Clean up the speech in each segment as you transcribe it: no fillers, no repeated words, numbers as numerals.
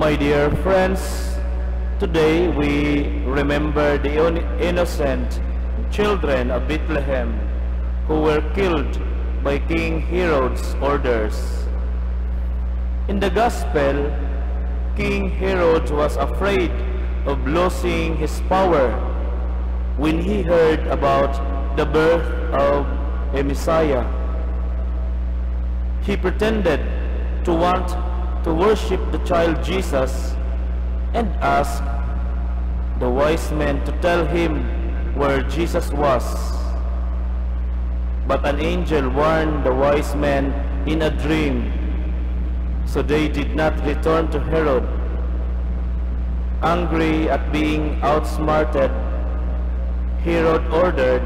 My dear friends, today we remember the innocent children of Bethlehem who were killed by King Herod's orders. In the Gospel, King Herod was afraid of losing his power when he heard about the birth of a Messiah. He pretended to want to worship the child Jesus and asked the wise men to tell him where Jesus was. But an angel warned the wise men in a dream, so they did not return to Herod. Angry at being outsmarted, Herod ordered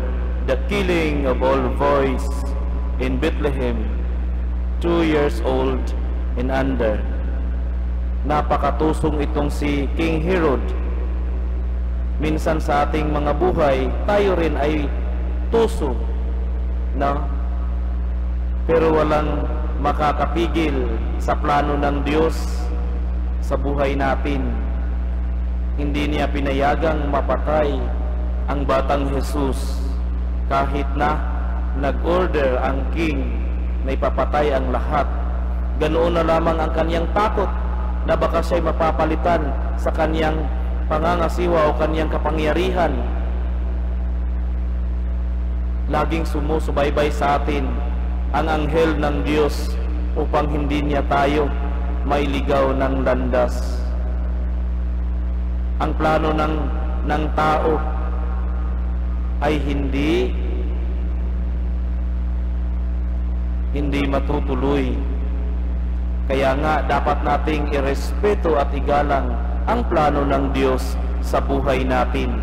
the killing of all boys in Bethlehem, 2 years old and under. Napakatusong itong si King Herod. Minsan sa ating mga buhay, tayo rin ay tuso, no? Pero walang makakapigil sa plano ng Diyos sa buhay natin. Hindi niya pinayagang mapatay ang batang Jesus kahit na nag-order ang king na ipapatay ang lahat. Ganoon na lamang ang kaniyang takot na baka siya'y mapapalitan sa kaniyang pangangasiwa o kaniyang kapangyarihan. Laging sumusubaybay sa atin ang anghel ng Diyos upang hindi niya tayo mailigaw ng landas. Ang plano ng tao ay hindi matutuloy. Kaya nga dapat nating irespeto at igalang ang plano ng Diyos sa buhay natin.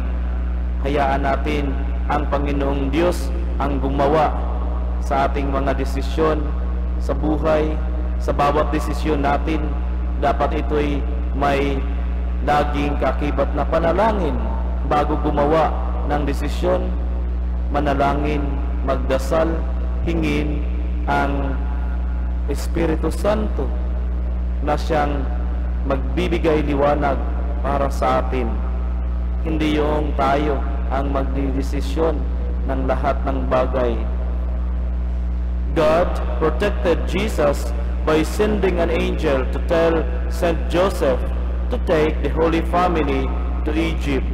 Hayaan natin ang Panginoong Diyos ang gumawa sa ating mga desisyon sa buhay. Sa bawat desisyon natin, dapat ito'y may laging kakibat na panalangin bago gumawa ng desisyon. Manalangin, magdasal, hingin ang Espiritu Santo na siyang magbibigay liwanag para sa atin. Hindi yung tayo ang magdidesisyon ng lahat ng bagay. God protected Jesus by sending an angel to tell Saint Joseph to take the Holy Family to Egypt,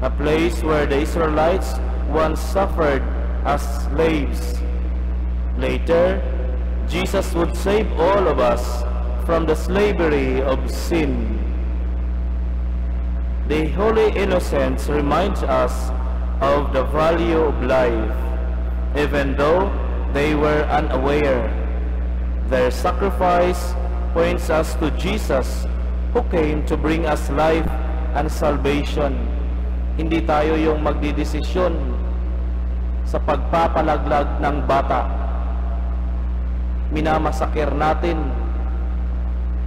a place where the Israelites once suffered as slaves. Later, Jesus would save all of us from the slavery of sin. The Holy Innocents reminds us of the value of life, even though they were unaware. Their sacrifice points us to Jesus, who came to bring us life and salvation. Hindi tayo yung magdidesisyon sa pagpapalaglag ng bata. Minamasakir natin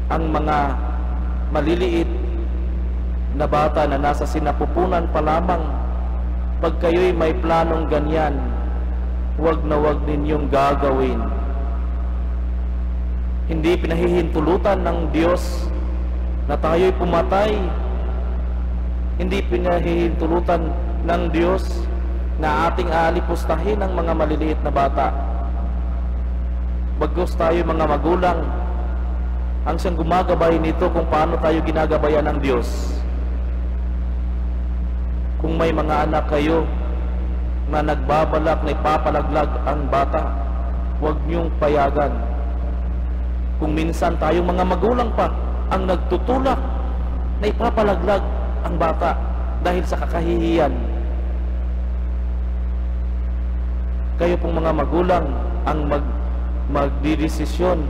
ang mga maliliit na bata na nasa sinapupunan pa lamang. Pag kayo'y may planong ganyan, huwag na huwag ninyong gagawin. Hindi pinahihintulutan ng Diyos na tayo'y pumatay. Hindi pinahihintulutan ng Diyos na ating aalipustahin ang mga maliliit na bata. Bagkus tayo mga magulang ang siyang gumagabay nito kung paano tayo ginagabayan ng Diyos. Kung may mga anak kayo na nagbabalak na ipapalaglag ang bata, huwag niyong payagan. Kung minsan tayong mga magulang pa ang nagtutulak na ipapalaglag ang bata dahil sa kakahihiyan, kayo pong mga magulang ang magdidesisyon,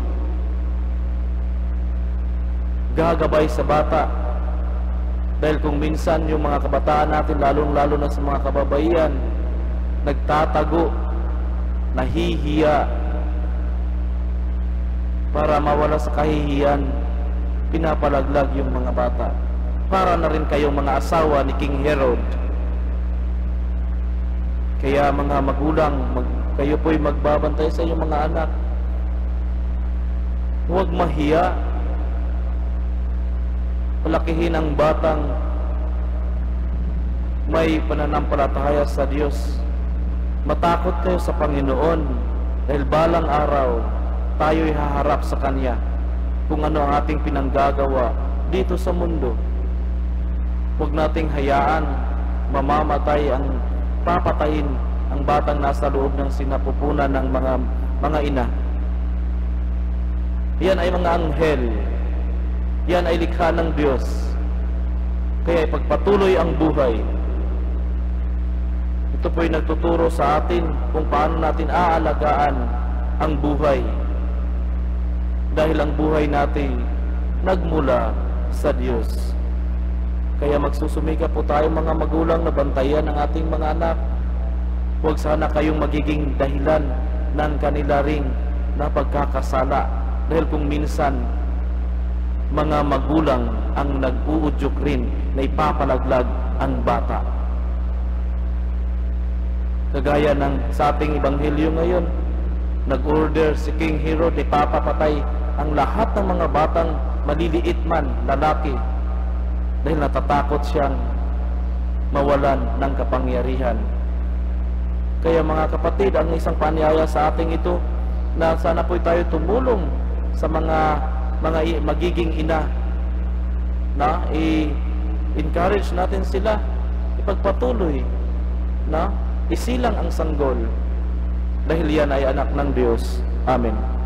gagabay sa bata. Dahil kung minsan yung mga kabataan natin, lalong-lalo na sa mga kababaihan, nagtatago, nahihiya, para mawala sa kahihiyan, pinapalaglag yung mga bata. Para na rin kayong mga asawa ni King Herod. Kaya mga magulang, kayo po'y magbabantay sa inyong mga anak. Huwag mahiya. palakihin ang batang may pananampalataya sa Diyos. Matakot kayo sa Panginoon dahil balang araw tayo'y haharap sa Kanya kung ano ang ating pinanggagawa dito sa mundo. Huwag nating hayaan mamamatay ang papatayin ang batang nasa loob ng sinapupunan ng mga ina. Yan ay mga anghel. Yan ay likha ng Diyos. Kaya ipagpatuloy ang buhay. Ito po'y nagtuturo sa atin kung paano natin aalagaan ang buhay. Dahil ang buhay natin nagmula sa Diyos. Kaya magsusumika po tayo mga magulang na bantayan ang ating mga anak. Huwag sana kayong magiging dahilan ng kanila ring na pagkakasala. Dahil kung minsan, mga magulang ang nag-uudyok rin na ipapalaglag ang bata. Kagaya ng sa ating ebanghelyo ngayon, nag-order si King Herod, ipapapatay ang lahat ng mga batang maliliit man, lalaki, dahil natatakot siyang mawalan ng kapangyarihan. Kaya mga kapatid, ang isang panyaya sa ating ito, na sana po tayo tumulong sa mga magiging ina, na i-encourage natin sila, ipagpatuloy, na isilang ang sanggol, dahil yan ay anak ng Diyos. Amen.